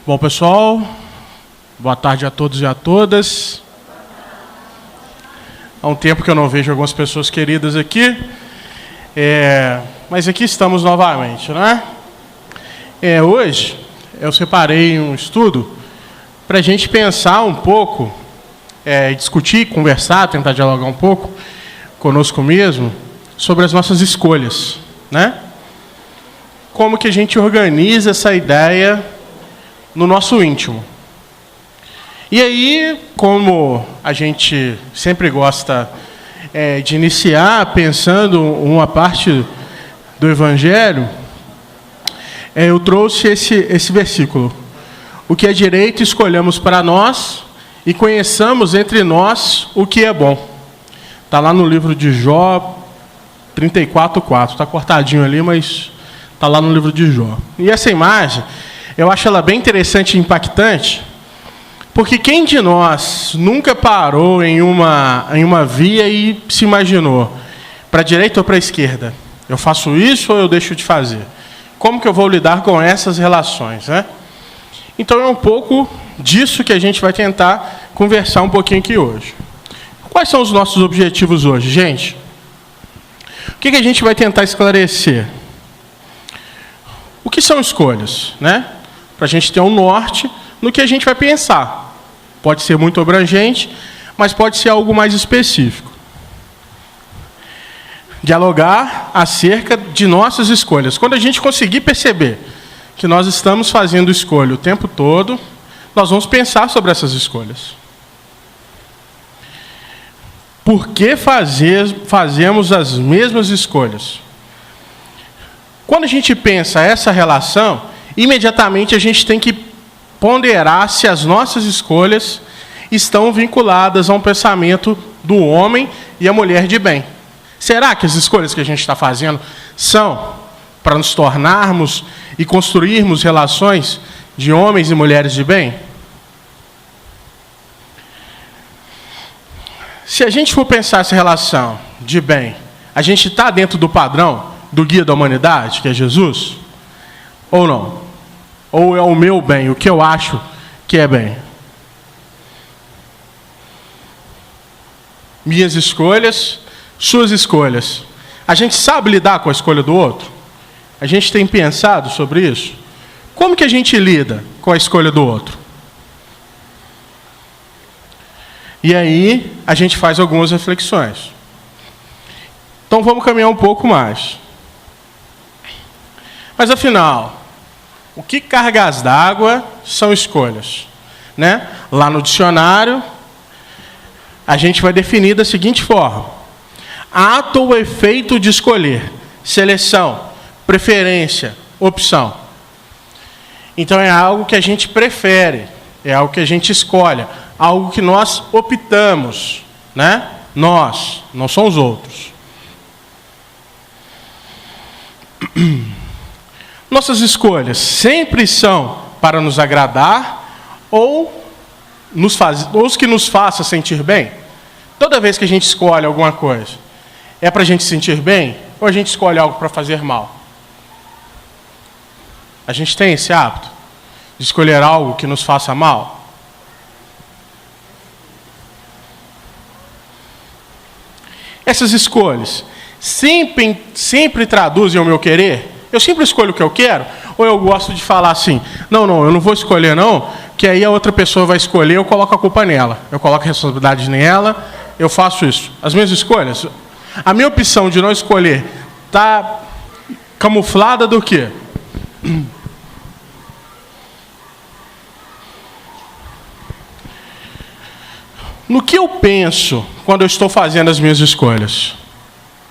Bom, pessoal, boa tarde a todos e a todas. Há um tempo que eu não vejo algumas pessoas queridas aqui, mas aqui estamos novamente, né? Hoje eu separei um estudo para a gente pensar um pouco, discutir, conversar, tentar dialogar um pouco conosco mesmo sobre as nossas escolhas, né? Como que a gente organiza essa ideia no nosso íntimo. E aí, como a gente sempre gosta de iniciar pensando uma parte do Evangelho, eu trouxe esse versículo. O que é direito escolhamos para nós e conheçamos entre nós o que é bom. Está lá no livro de Jó 34:4. Está cortadinho ali, mas está lá no livro de Jó. E essa imagem, eu acho ela bem interessante e impactante, porque quem de nós nunca parou em uma via e se imaginou, para a direita ou para a esquerda? Eu faço isso ou eu deixo de fazer? Como que eu vou lidar com essas relações, né? Então é um pouco disso que a gente vai tentar conversar um pouquinho aqui hoje. Quais são os nossos objetivos hoje, gente? O que a gente vai tentar esclarecer? O que são escolhas, né? Para a gente ter um norte no que a gente vai pensar. Pode ser muito abrangente, mas pode ser algo mais específico. Dialogar acerca de nossas escolhas. Quando a gente conseguir perceber que nós estamos fazendo escolha o tempo todo, nós vamos pensar sobre essas escolhas. Por que fazemos as mesmas escolhas? Quando a gente pensa essa relação, imediatamente a gente tem que ponderar se as nossas escolhas estão vinculadas a um pensamento do homem e a mulher de bem. Será que as escolhas que a gente está fazendo são para nos tornarmos e construirmos relações de homens e mulheres de bem? Se a gente for pensar essa relação de bem, a gente está dentro do padrão do guia da humanidade, que é Jesus? Ou não? Ou é o meu bem, o que eu acho que é bem? Minhas escolhas, suas escolhas. A gente sabe lidar com a escolha do outro? A gente tem pensado sobre isso? Como que a gente lida com a escolha do outro? E aí, a gente faz algumas reflexões. Então, vamos caminhar um pouco mais. Mas, afinal, o que cargas d'água são escolhas? Né? Lá no dicionário, a gente vai definir da seguinte forma: ato ou efeito de escolher, seleção, preferência, opção. Então é algo que a gente prefere, é algo que a gente escolhe, algo que nós optamos, né? Nós, não são os outros. Nossas escolhas sempre são para nos agradar ou os que nos façam sentir bem? Toda vez que a gente escolhe alguma coisa, é para a gente se sentir bem ou a gente escolhe algo para fazer mal? A gente tem esse hábito de escolher algo que nos faça mal? Essas escolhas sempre traduzem o meu querer? Eu sempre escolho o que eu quero? Ou eu gosto de falar assim, não, eu não vou escolher não, que aí a outra pessoa vai escolher, eu coloco a culpa nela. Eu coloco a responsabilidade nela, eu faço isso. As minhas escolhas, a minha opção de não escolher está camuflada do quê? No que eu penso quando eu estou fazendo as minhas escolhas?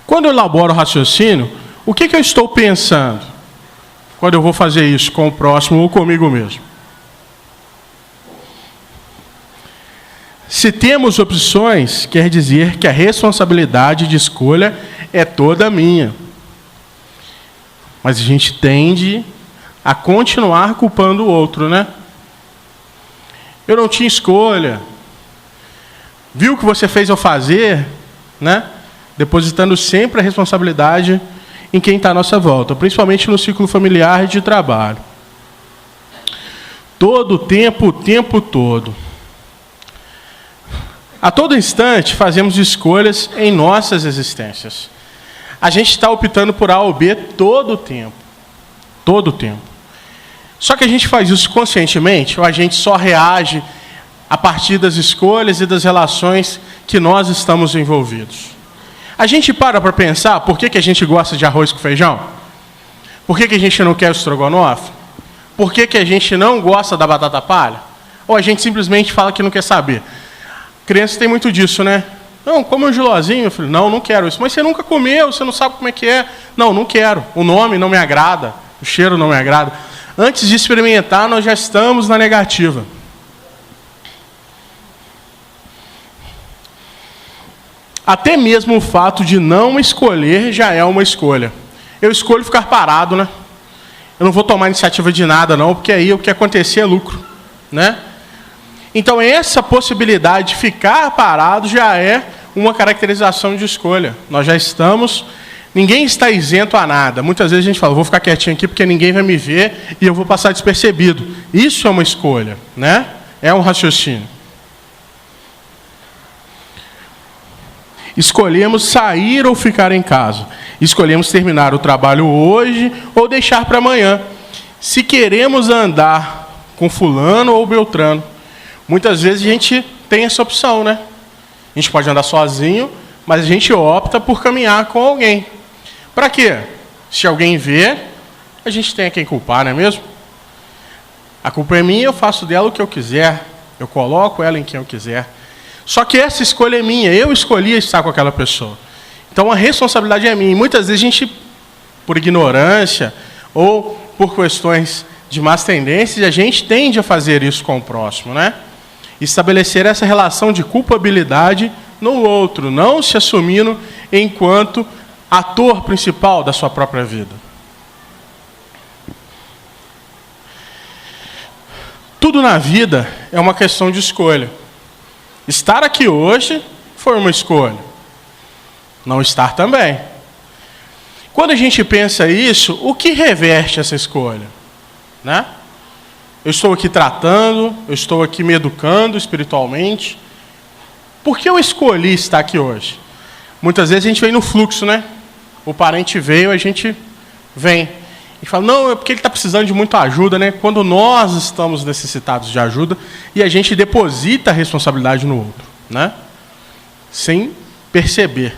Quando eu elaboro o raciocínio, o que eu estou pensando quando eu vou fazer isso com o próximo ou comigo mesmo? Se temos opções, quer dizer que a responsabilidade de escolha é toda minha. Mas a gente tende a continuar culpando o outro, né? Eu não tinha escolha. Viu o que você fez eu fazer, né? Depositando sempre a responsabilidade em quem está à nossa volta, principalmente no ciclo familiar e de trabalho. Todo o tempo todo. A todo instante fazemos escolhas em nossas existências. A gente está optando por A ou B todo o tempo. Todo o tempo. Só que a gente faz isso conscientemente ou a gente só reage a partir das escolhas e das relações que nós estamos envolvidos? A gente para pensar por que a gente gosta de arroz com feijão? Por que a gente não quer o estrogonofe? Por que a gente não gosta da batata palha? Ou a gente simplesmente fala que não quer saber? Criança tem muito disso, né? Não, come um gilozinho. Eu falei, não quero isso. Mas você nunca comeu, você não sabe como é que é. Não quero. O nome não me agrada, o cheiro não me agrada. Antes de experimentar, nós já estamos na negativa. Até mesmo o fato de não escolher já é uma escolha. Eu escolho ficar parado, né? Eu não vou tomar iniciativa de nada, não, porque aí o que acontecer é lucro, né? Então, essa possibilidade de ficar parado já é uma caracterização de escolha. Nós já estamos... Ninguém está isento a nada. Muitas vezes a gente fala, vou ficar quietinho aqui porque ninguém vai me ver e eu vou passar despercebido. Isso é uma escolha, né? É um raciocínio. Escolhemos sair ou ficar em casa. Escolhemos terminar o trabalho hoje ou deixar para amanhã. Se queremos andar com fulano ou beltrano. Muitas vezes a gente tem essa opção, né? A gente pode andar sozinho, mas a gente opta por caminhar com alguém. Para quê? Se alguém vê, a gente tem a quem culpar, não é mesmo? A culpa é minha, eu faço dela o que eu quiser. Eu coloco ela em quem eu quiser. Só que essa escolha é minha, eu escolhi estar com aquela pessoa. Então a responsabilidade é minha. E muitas vezes a gente, por ignorância ou por questões de más tendências, a gente tende a fazer isso com o próximo, né? Estabelecer essa relação de culpabilidade no outro, não se assumindo enquanto ator principal da sua própria vida. Tudo na vida é uma questão de escolha. Estar aqui hoje foi uma escolha. Não estar também. Quando a gente pensa isso, o que reverte essa escolha? Né? Eu estou aqui tratando, eu estou aqui me educando espiritualmente. Por que eu escolhi estar aqui hoje? Muitas vezes a gente vem no fluxo, né? O parente veio, a gente vem. E fala, não, é porque ele está precisando de muita ajuda, né? Quando nós estamos necessitados de ajuda e a gente deposita a responsabilidade no outro, né? Sem perceber.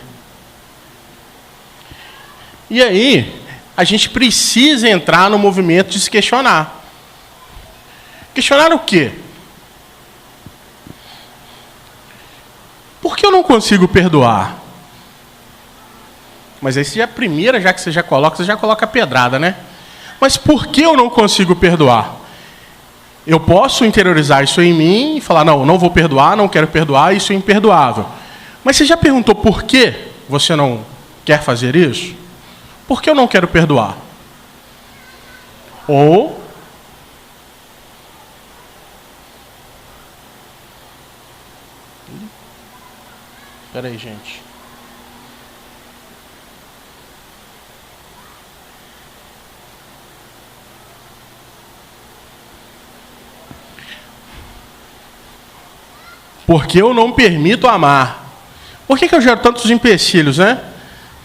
E aí, a gente precisa entrar no movimento de se questionar. Questionar o quê? Por que eu não consigo perdoar? Mas aí, já que você já coloca a pedrada, né? Mas por que eu não consigo perdoar? Eu posso interiorizar isso em mim e falar, não vou perdoar, não quero perdoar, isso é imperdoável. Mas você já perguntou por que você não quer fazer isso? Por que eu não quero perdoar? Ou... Espera aí, gente. Porque eu não permito amar. Por que eu gero tantos empecilhos, né?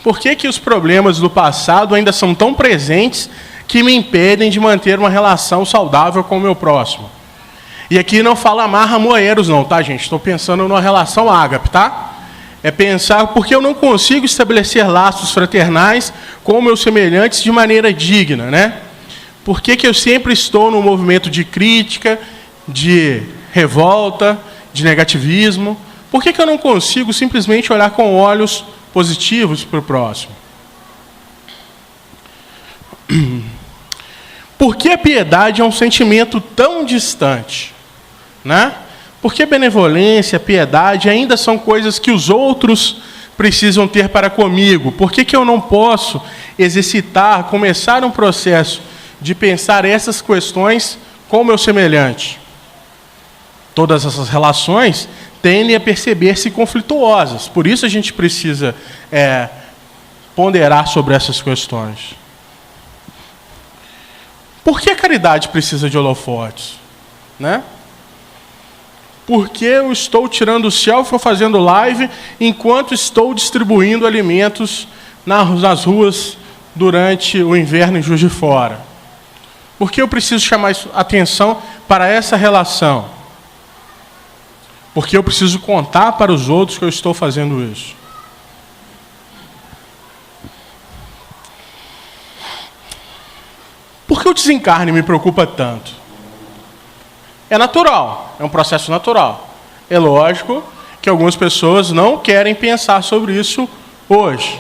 Por que os problemas do passado ainda são tão presentes que me impedem de manter uma relação saudável com o meu próximo? E aqui não fala amarra moeiros não, tá, gente? Estou pensando numa relação ágape, tá? É pensar porque eu não consigo estabelecer laços fraternais com meus semelhantes de maneira digna, né? Por que eu sempre estou num movimento de crítica, de revolta, de negativismo? Por que eu não consigo simplesmente olhar com olhos positivos para o próximo? Por que a piedade é um sentimento tão distante? Né? Por que benevolência, piedade ainda são coisas que os outros precisam ter para comigo? Por que eu não posso exercitar, começar um processo de pensar essas questões com o meu semelhante? Todas essas relações tendem a perceber-se conflituosas. Por isso a gente precisa ponderar sobre essas questões. Por que a caridade precisa de holofotes? né? Por que eu estou tirando o selfie ou fazendo live enquanto estou distribuindo alimentos nas ruas durante o inverno em Juiz de Fora? Por que eu preciso chamar atenção para essa relação? Porque eu preciso contar para os outros que eu estou fazendo isso. Por que o desencarne me preocupa tanto? É natural, é um processo natural. É lógico que algumas pessoas não querem pensar sobre isso hoje.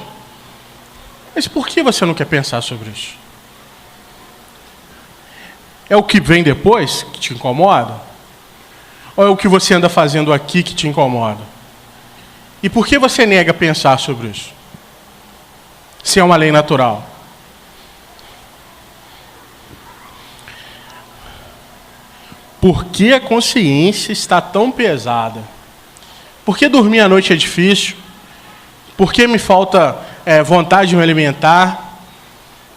Mas por que você não quer pensar sobre isso? É o que vem depois que te incomoda? Ou é o que você anda fazendo aqui que te incomoda? E por que você nega pensar sobre isso? Se é uma lei natural. Por que a consciência está tão pesada? Por que dormir à noite é difícil? Por que me falta vontade de me alimentar?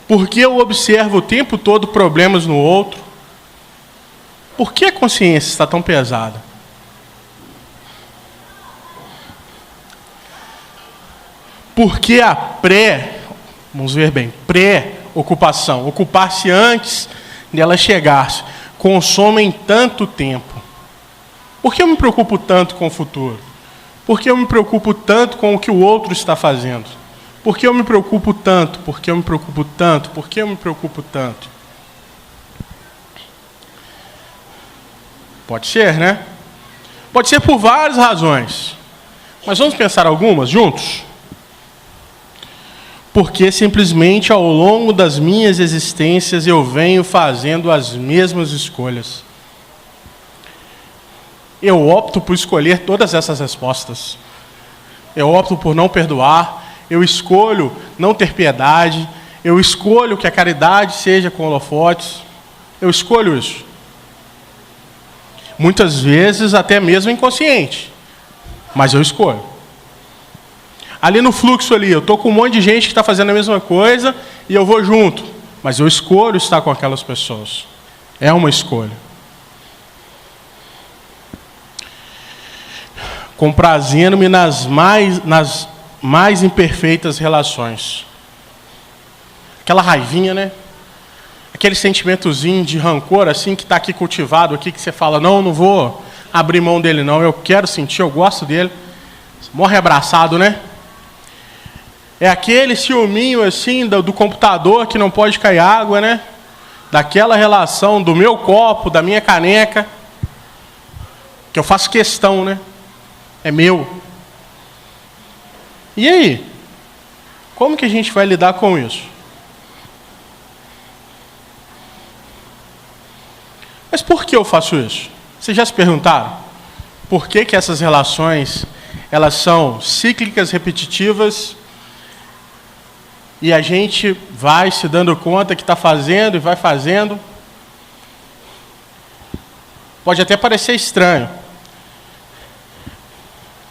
Por que eu observo o tempo todo problemas no outro? Por que a consciência está tão pesada? Por que a vamos ver bem, pré-ocupação, ocupar-se antes dela chegar-se, consomem tanto tempo? Por que eu me preocupo tanto com o futuro? Por que eu me preocupo tanto com o que o outro está fazendo? Por que eu me preocupo tanto? Por que eu me preocupo tanto? Por que eu me preocupo tanto? Pode ser, né? Pode ser por várias razões. Mas vamos pensar algumas juntos? Porque simplesmente ao longo das minhas existências eu venho fazendo as mesmas escolhas. Eu opto por escolher todas essas respostas. Eu opto por não perdoar, eu escolho não ter piedade, eu escolho que a caridade seja com holofotes, eu escolho isso. Muitas vezes até mesmo inconsciente, mas eu escolho. Ali no fluxo ali, eu estou com um monte de gente que está fazendo a mesma coisa e eu vou junto. Mas eu escolho estar com aquelas pessoas. É uma escolha. Comprazendo-me nas mais imperfeitas relações. Aquela raivinha, né? Aquele sentimentozinho de rancor assim que está aqui cultivado, aqui que você fala, não vou abrir mão dele não, eu quero sentir, eu gosto dele. Morre abraçado, né? É aquele ciúminho assim do computador que não pode cair água, né? Daquela relação do meu copo, da minha caneca, que eu faço questão, né? É meu. E aí? Como que a gente vai lidar com isso? Mas por que eu faço isso? Vocês já se perguntaram? Por que essas relações, elas são cíclicas, repetitivas, e a gente vai se dando conta que está fazendo e vai fazendo? Pode até parecer estranho,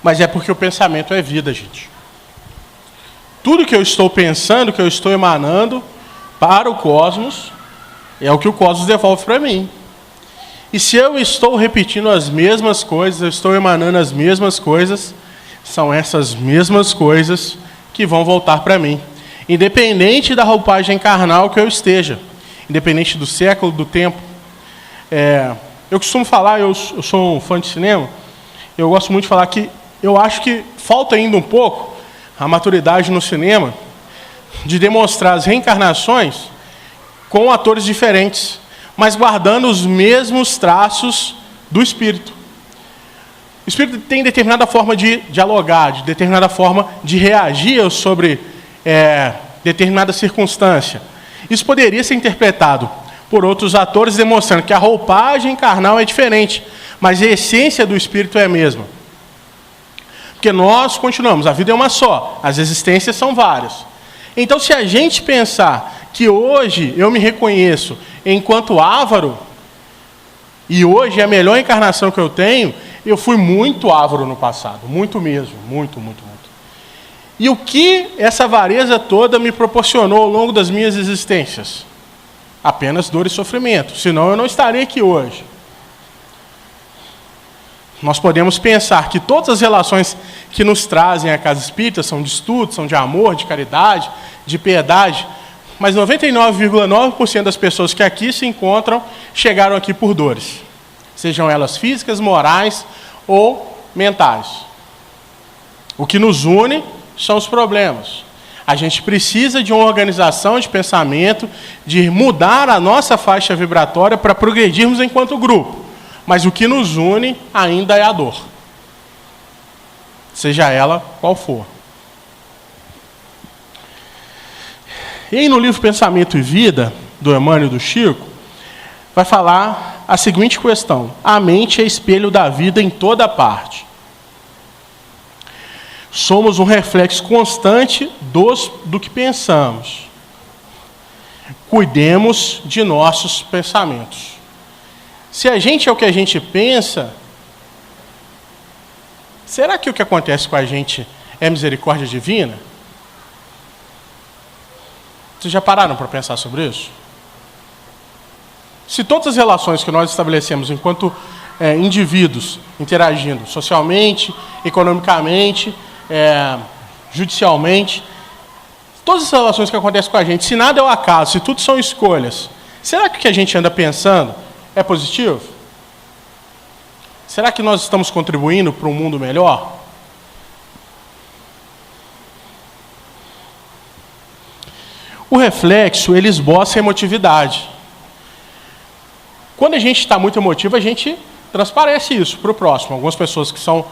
mas é porque o pensamento é vida, gente. Tudo que eu estou pensando, que eu estou emanando para o cosmos, é o que o cosmos devolve para mim. E se eu estou repetindo as mesmas coisas, eu estou emanando as mesmas coisas, são essas mesmas coisas que vão voltar para mim. Independente da roupagem carnal que eu esteja, independente do século, do tempo. Eu costumo falar, eu sou um fã de cinema, eu gosto muito de falar que eu acho que falta ainda um pouco a maturidade no cinema de demonstrar as reencarnações com atores diferentes, mas guardando os mesmos traços do espírito. O espírito tem determinada forma de dialogar, de determinada forma de reagir sobre determinada circunstância. Isso poderia ser interpretado por outros atores, demonstrando que a roupagem carnal é diferente, mas a essência do espírito é a mesma. Porque nós continuamos, a vida é uma só, as existências são várias. Então, se a gente pensar que hoje eu me reconheço enquanto Ávaro, e hoje é a melhor encarnação que eu tenho, eu fui muito Ávaro no passado, muito mesmo, muito. E o que essa avareza toda me proporcionou ao longo das minhas existências? Apenas dor e sofrimento, senão eu não estaria aqui hoje. Nós podemos pensar que todas as relações que nos trazem à casa espírita são de estudo, são de amor, de caridade, de piedade, mas 99,9% das pessoas que aqui se encontram chegaram aqui por dores, sejam elas físicas, morais ou mentais. O que nos une são os problemas. A gente precisa de uma organização de pensamento, de mudar a nossa faixa vibratória para progredirmos enquanto grupo. Mas o que nos une ainda é a dor, seja ela qual for. E aí no livro Pensamento e Vida, do Emmanuel e do Chico, vai falar a seguinte questão: a mente é espelho da vida em toda parte. Somos um reflexo constante do que pensamos. Cuidemos de nossos pensamentos. Se a gente é o que a gente pensa, será que o que acontece com a gente é misericórdia divina? Vocês já pararam para pensar sobre isso? Se todas as relações que nós estabelecemos enquanto indivíduos, interagindo socialmente, economicamente, judicialmente, todas as relações que acontecem com a gente, se nada é o acaso, se tudo são escolhas, será que o que a gente anda pensando é positivo? Será que nós estamos contribuindo para um mundo melhor? O reflexo, ele esboça a emotividade. Quando a gente está muito emotivo, a gente transparece isso para o próximo. Algumas pessoas que são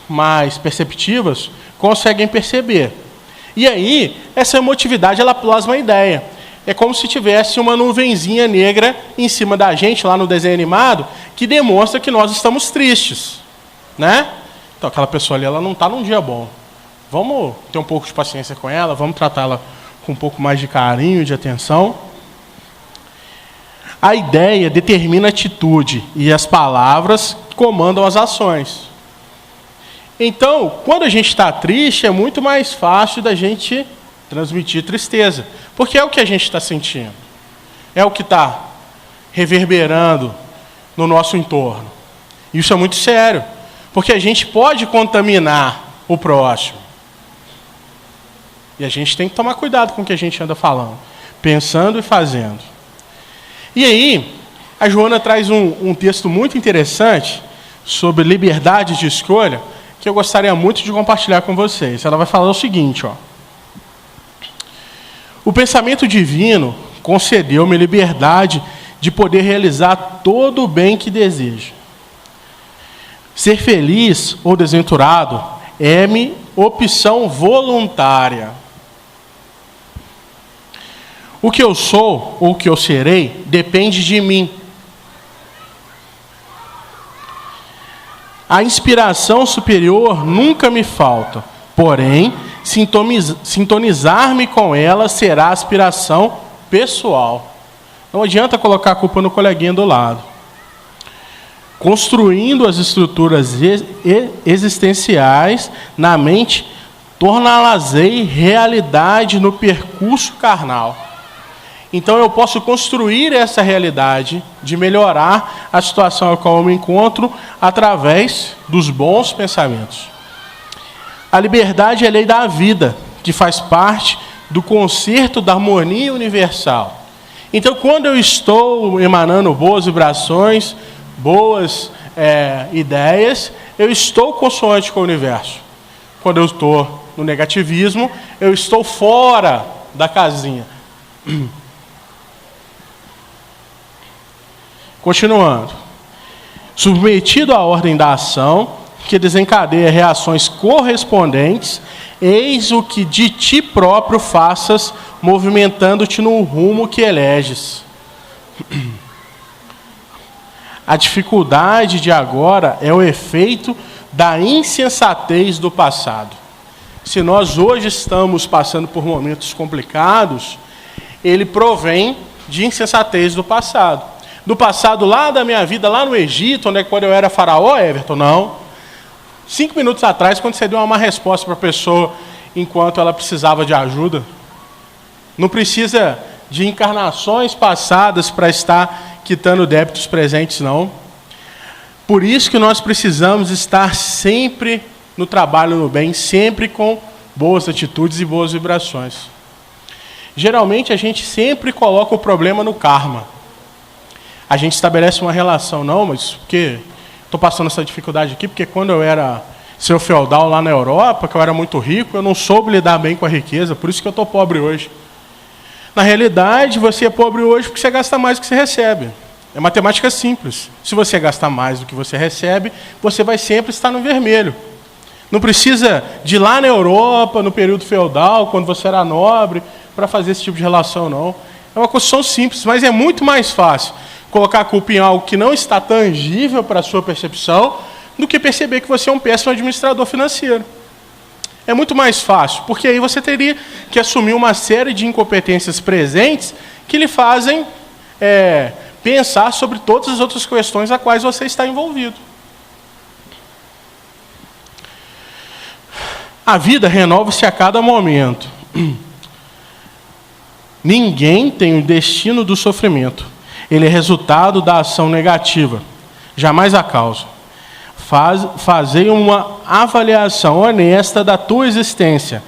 mais perceptivas conseguem perceber. E aí, essa emotividade, ela plasma a ideia. É como se tivesse uma nuvenzinha negra em cima da gente, lá no desenho animado, que demonstra que nós estamos tristes, né? Então, aquela pessoa ali, ela não está num dia bom. Vamos ter um pouco de paciência com ela, vamos tratá-la com um pouco mais de carinho, de atenção. A ideia determina a atitude e as palavras comandam as ações. Então, quando a gente está triste, é muito mais fácil da gente transmitir tristeza, porque é o que a gente está sentindo, é o que está reverberando no nosso entorno. Isso é muito sério, porque a gente pode contaminar o próximo. E a gente tem que tomar cuidado com o que a gente anda falando, pensando e fazendo. E aí, a Joana traz um texto muito interessante sobre liberdade de escolha, que eu gostaria muito de compartilhar com vocês. Ela vai falar o seguinte, ó. O pensamento divino concedeu-me liberdade de poder realizar todo o bem que desejo. Ser feliz ou desventurado é-me opção voluntária. O que eu sou ou o que eu serei depende de mim. A inspiração superior nunca me falta, porém, sintonizar-me com ela será aspiração pessoal. Não adianta colocar a culpa no coleguinha do lado. Construindo as estruturas existenciais na mente, torná-las-ei realidade no percurso carnal. Então eu posso construir essa realidade de melhorar a situação a qual eu me encontro através dos bons pensamentos. A liberdade é a lei da vida, que faz parte do concerto da harmonia universal. Então, quando eu estou emanando boas vibrações, boas ideias, eu estou consoante com o universo. Quando eu estou no negativismo, eu estou fora da casinha. Continuando. Submetido à ordem da ação, que desencadeia reações correspondentes, eis o que de ti próprio faças, movimentando-te no rumo que eleges. A dificuldade de agora é o efeito da insensatez do passado. Se nós hoje estamos passando por momentos complicados, ele provém de insensatez do passado. Do passado lá da minha vida, lá no Egito, onde quando eu era faraó, Everton, não. 5 minutos atrás, quando você deu uma má resposta para a pessoa enquanto ela precisava de ajuda. Não precisa de encarnações passadas para estar quitando débitos presentes, não. Por isso que nós precisamos estar sempre no trabalho no bem, sempre com boas atitudes e boas vibrações. Geralmente a gente sempre coloca o problema no karma. A gente estabelece uma relação, não, mas porque estou passando essa dificuldade aqui, porque quando eu era seu feudal lá na Europa, que eu era muito rico, eu não soube lidar bem com a riqueza, por isso que eu estou pobre hoje. Na realidade, você é pobre hoje porque você gasta mais do que você recebe. É matemática simples. Se você gastar mais do que você recebe, você vai sempre estar no vermelho. Não precisa de ir lá na Europa, no período feudal, quando você era nobre, para fazer esse tipo de relação, não. É uma construção simples, mas é muito mais fácil colocar a culpa em algo que não está tangível para a sua percepção, do que perceber que você é um péssimo administrador financeiro. É muito mais fácil, porque aí você teria que assumir uma série de incompetências presentes que lhe fazem pensar sobre todas as outras questões a quais você está envolvido. A vida renova-se a cada momento. Ninguém tem o destino do sofrimento. Ele é resultado da ação negativa, jamais a causa. Fazei uma avaliação honesta da tua existência,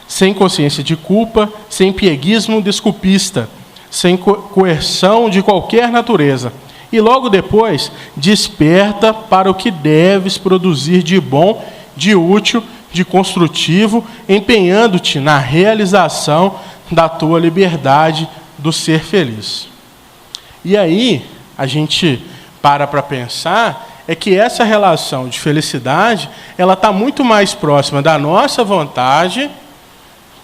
sem consciência de culpa, sem pieguismo desculpista, sem coerção de qualquer natureza. E logo depois, desperta para o que deves produzir de bom, de útil, de construtivo, empenhando-te na realização da tua liberdade do ser feliz. E aí, a gente para pensar, é que essa relação de felicidade, ela está muito mais próxima da nossa vontade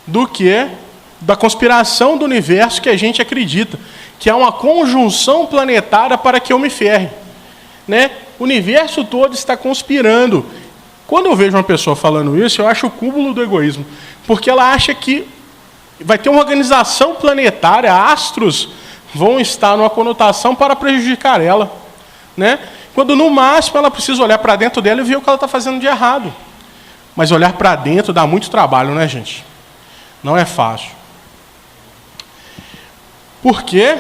do que da conspiração do universo que a gente acredita, que é uma conjunção planetária para que eu me ferre. Né? O universo todo está conspirando. Quando eu vejo uma pessoa falando isso, eu acho o cúmulo do egoísmo, porque ela acha que vai ter uma organização planetária, astros vão estar numa conotação para prejudicar ela. Né? Quando, no máximo, ela precisa olhar para dentro dela e ver o que ela está fazendo de errado. Mas olhar para dentro dá muito trabalho, né, gente? Não é fácil. Porque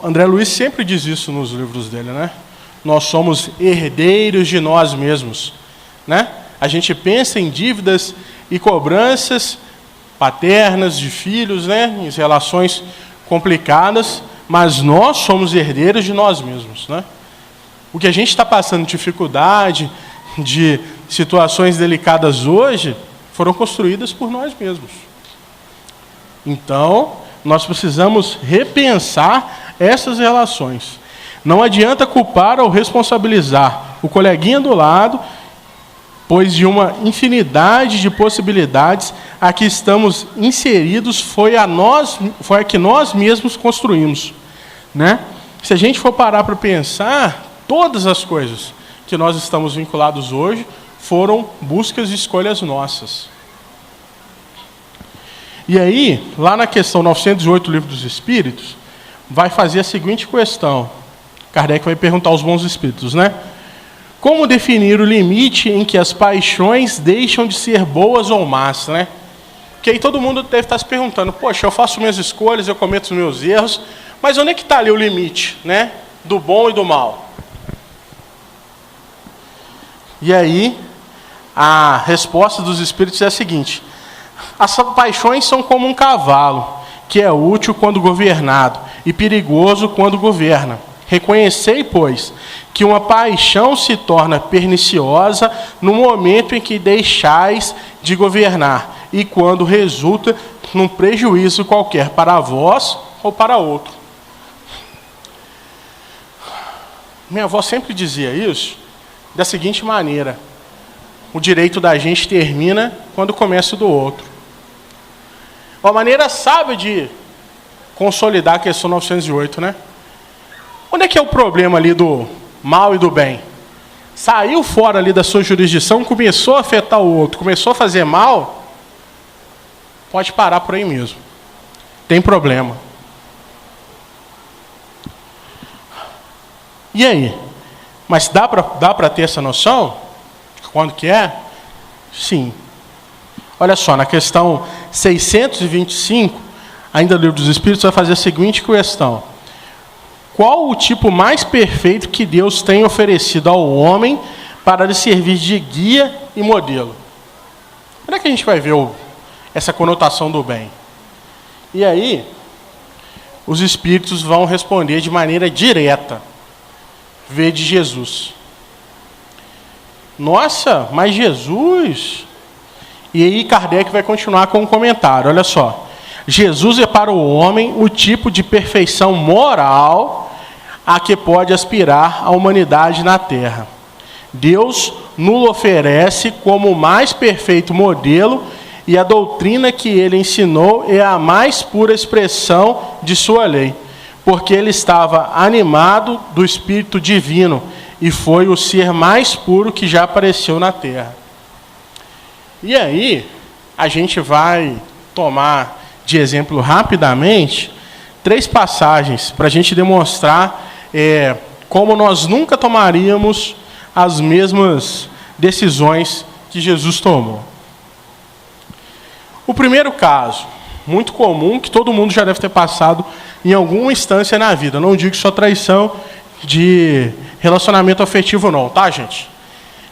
André Luiz sempre diz isso nos livros dele, né? Nós somos herdeiros de nós mesmos. Né? A gente pensa em dívidas e cobranças paternas de filhos, né? Em relações complicadas, mas nós somos herdeiros de nós mesmos. Né? O que a gente está passando de dificuldade, de situações delicadas hoje, foram construídas por nós mesmos. Então, nós precisamos repensar essas relações. Não adianta culpar ou responsabilizar o coleguinha do lado, pois de uma infinidade de possibilidades a que estamos inseridos foi a que nós mesmos construímos. Né? Se a gente for parar para pensar, todas as coisas que nós estamos vinculados hoje foram buscas e escolhas nossas. E aí, lá na questão 908 do Livro dos Espíritos, vai fazer a seguinte questão. Kardec vai perguntar aos bons espíritos, né? Como definir o limite em que as paixões deixam de ser boas ou más, né? Porque aí todo mundo deve estar se perguntando, poxa, eu faço minhas escolhas, eu cometo os meus erros, mas onde é que está ali o limite, né? Do bom e do mal? E aí, a resposta dos espíritos é a seguinte: as paixões são como um cavalo, que é útil quando governado e perigoso quando governa. Reconhecei, pois, que uma paixão se torna perniciosa no momento em que deixais de governar e quando resulta num prejuízo qualquer para vós ou para outro. Minha avó sempre dizia isso da seguinte maneira: o direito da gente termina quando começa o do outro. Uma maneira sábia de consolidar a questão 908, né? Onde é que é o problema ali do mal e do bem? Saiu fora ali da sua jurisdição, começou a afetar o outro, começou a fazer mal, pode parar por aí mesmo. Tem problema. E aí? Mas dá para ter essa noção? Quando que é? Sim. Olha só, na questão 625, ainda do Livro dos Espíritos, vai fazer a seguinte questão. qual o tipo mais perfeito que Deus tem oferecido ao homem para lhe servir de guia e modelo? Onde é que a gente vai ver essa conotação do bem? E aí, os espíritos vão responder de maneira direta. Vê de Jesus. Nossa, mas Jesus... E aí Kardec vai continuar com um comentário, olha só. Jesus é para o homem o tipo de perfeição moral a que pode aspirar a humanidade na Terra. Deus nos oferece como o mais perfeito modelo e a doutrina que ele ensinou é a mais pura expressão de sua lei, porque ele estava animado do Espírito Divino e foi o ser mais puro que já apareceu na Terra. E aí, a gente vai tomar de exemplo rapidamente 3 passagens para a gente demonstrar como nós nunca tomaríamos as mesmas decisões que Jesus tomou. O primeiro caso, muito comum, que todo mundo já deve ter passado em alguma instância na vida. Não digo só traição de relacionamento afetivo não, tá, gente?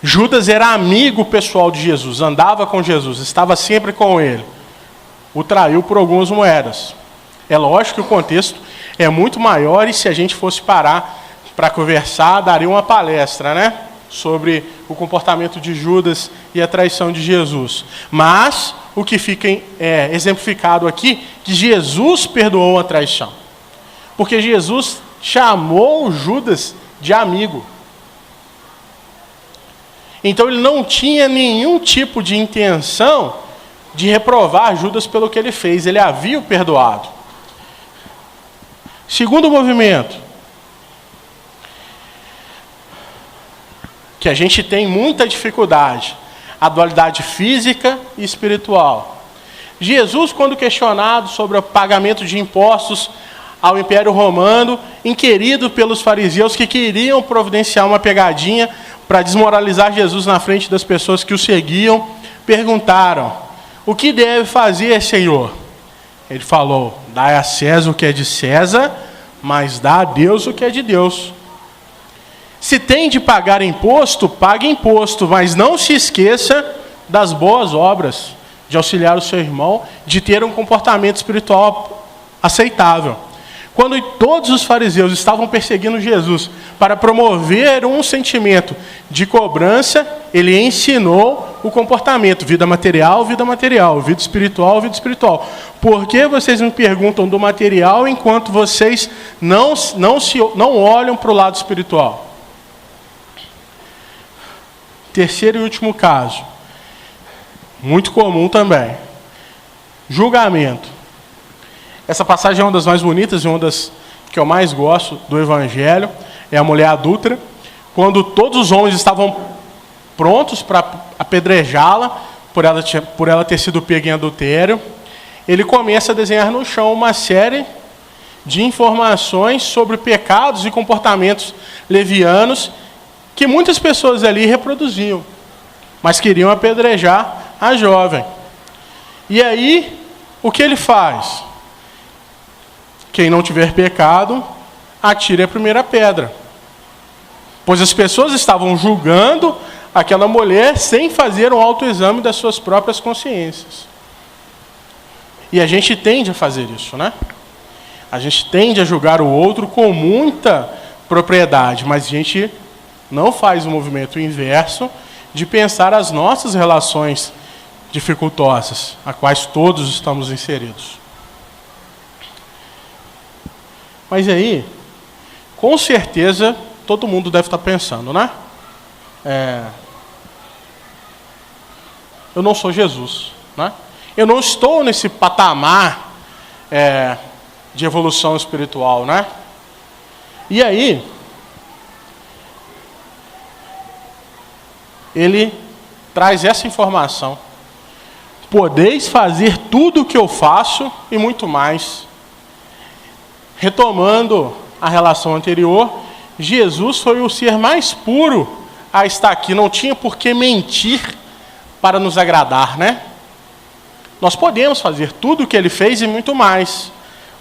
Judas era amigo pessoal de Jesus, andava com Jesus, estava sempre com ele. O traiu por algumas moedas. É lógico que o contexto é muito maior e se a gente fosse parar para conversar, daria uma palestra, né? Sobre o comportamento de Judas e a traição de Jesus. Mas o que fica exemplificado aqui, que Jesus perdoou a traição. Porque Jesus chamou Judas de amigo. Então ele não tinha nenhum tipo de intenção de reprovar Judas pelo que ele fez. Ele havia o perdoado. Segundo movimento, que a gente tem muita dificuldade, a dualidade física e espiritual. Jesus, quando questionado sobre o pagamento de impostos ao Império Romano, inquirido pelos fariseus que queriam providenciar uma pegadinha para desmoralizar Jesus na frente das pessoas que o seguiam, perguntaram: o que deve fazer, Senhor? Ele falou: dai a César o que é de César, mas dá a Deus o que é de Deus. Se tem de pagar imposto, pague imposto, mas não se esqueça das boas obras, de auxiliar o seu irmão, de ter um comportamento espiritual aceitável. Quando todos os fariseus estavam perseguindo Jesus para promover um sentimento de cobrança, ele ensinou o comportamento, vida material, vida espiritual, vida espiritual. Por que vocês me perguntam do material enquanto vocês não olham para o lado espiritual? Terceiro e último caso, muito comum também, julgamento. Essa passagem é uma das mais bonitas e uma das que eu mais gosto do Evangelho, é a mulher adúltera, quando todos os homens estavam prontos para apedrejá-la, por ela ter sido pega em adultério, ele começa a desenhar no chão uma série de informações sobre pecados e comportamentos levianos que muitas pessoas ali reproduziam, mas queriam apedrejar a jovem. E aí, o que ele faz? Quem não tiver pecado, atire a primeira pedra. Pois as pessoas estavam julgando aquela mulher sem fazer um autoexame das suas próprias consciências. E a gente tende a fazer isso, né? A gente tende a julgar o outro com muita propriedade, mas a gente não faz o movimento inverso de pensar as nossas relações dificultosas, a quais todos estamos inseridos. Mas aí, com certeza, todo mundo deve estar pensando, né? Eu não sou Jesus, né? Eu não estou nesse patamar de evolução espiritual, né? E aí, ele traz essa informação: podeis fazer tudo o que eu faço e muito mais. Retomando a relação anterior, Jesus foi o ser mais puro a estar aqui. Não tinha por que mentir para nos agradar, né? Nós podemos fazer tudo o que ele fez e muito mais.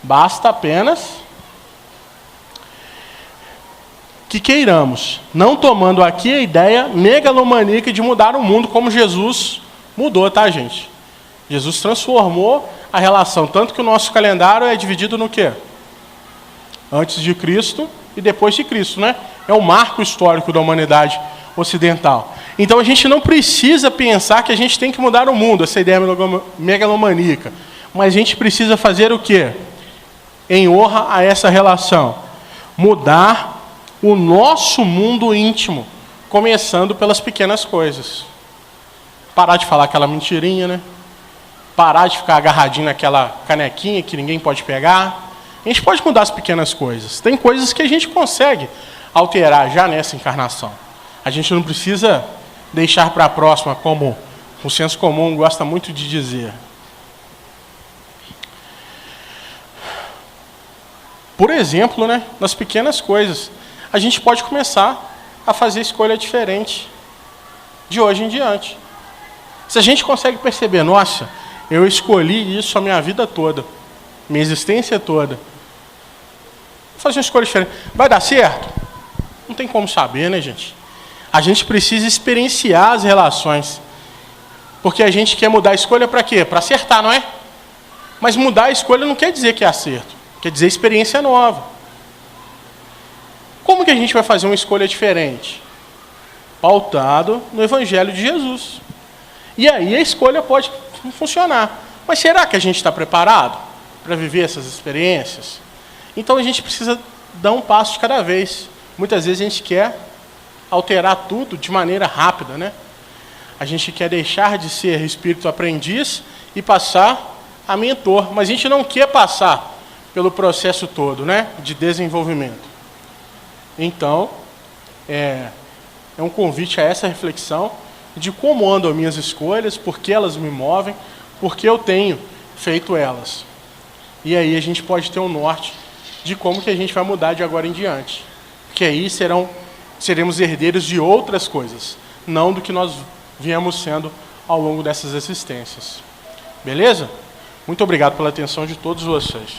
Basta apenas que queiramos, não tomando aqui a ideia megalomaníaca de mudar o mundo como Jesus mudou, tá, gente? Jesus transformou a relação, tanto que o nosso calendário é dividido no quê? Antes de Cristo e depois de Cristo, né? É o marco histórico da humanidade ocidental. Então a gente não precisa pensar que a gente tem que mudar o mundo, essa ideia megalomaníaca. Mas a gente precisa fazer o quê? Em honra a essa relação. Mudar o nosso mundo íntimo, começando pelas pequenas coisas. Parar de falar aquela mentirinha, né? Parar de ficar agarradinho naquela canequinha que ninguém pode pegar. A gente pode mudar as pequenas coisas. Tem coisas que a gente consegue alterar já nessa encarnação. A gente não precisa deixar para a próxima, como o senso comum gosta muito de dizer. Por exemplo, né, nas pequenas coisas, a gente pode começar a fazer escolha diferente de hoje em diante. Se a gente consegue perceber, nossa, eu escolhi isso a minha vida toda, minha existência toda, vou fazer uma escolha diferente. Vai dar certo? Não tem como saber, né, gente? A gente precisa experienciar as relações. Porque a gente quer mudar a escolha para quê? Para acertar, não é? Mas mudar a escolha não quer dizer que é acerto. Quer dizer experiência nova. Como que a gente vai fazer uma escolha diferente? Pautado no Evangelho de Jesus. E aí a escolha pode funcionar. Mas será que a gente está preparado para viver essas experiências? Então a gente precisa dar um passo de cada vez. Muitas vezes a gente quer alterar tudo de maneira rápida, né? A gente quer deixar de ser espírito aprendiz e passar a mentor. Mas a gente não quer passar pelo processo todo, né, de desenvolvimento. Então, é um convite a essa reflexão de como andam as minhas escolhas, por que elas me movem, por que eu tenho feito elas. E aí a gente pode ter um norte de como que a gente vai mudar de agora em diante. Porque aí seremos herdeiros de outras coisas, não do que nós viemos sendo ao longo dessas existências. Beleza? Muito obrigado pela atenção de todos vocês.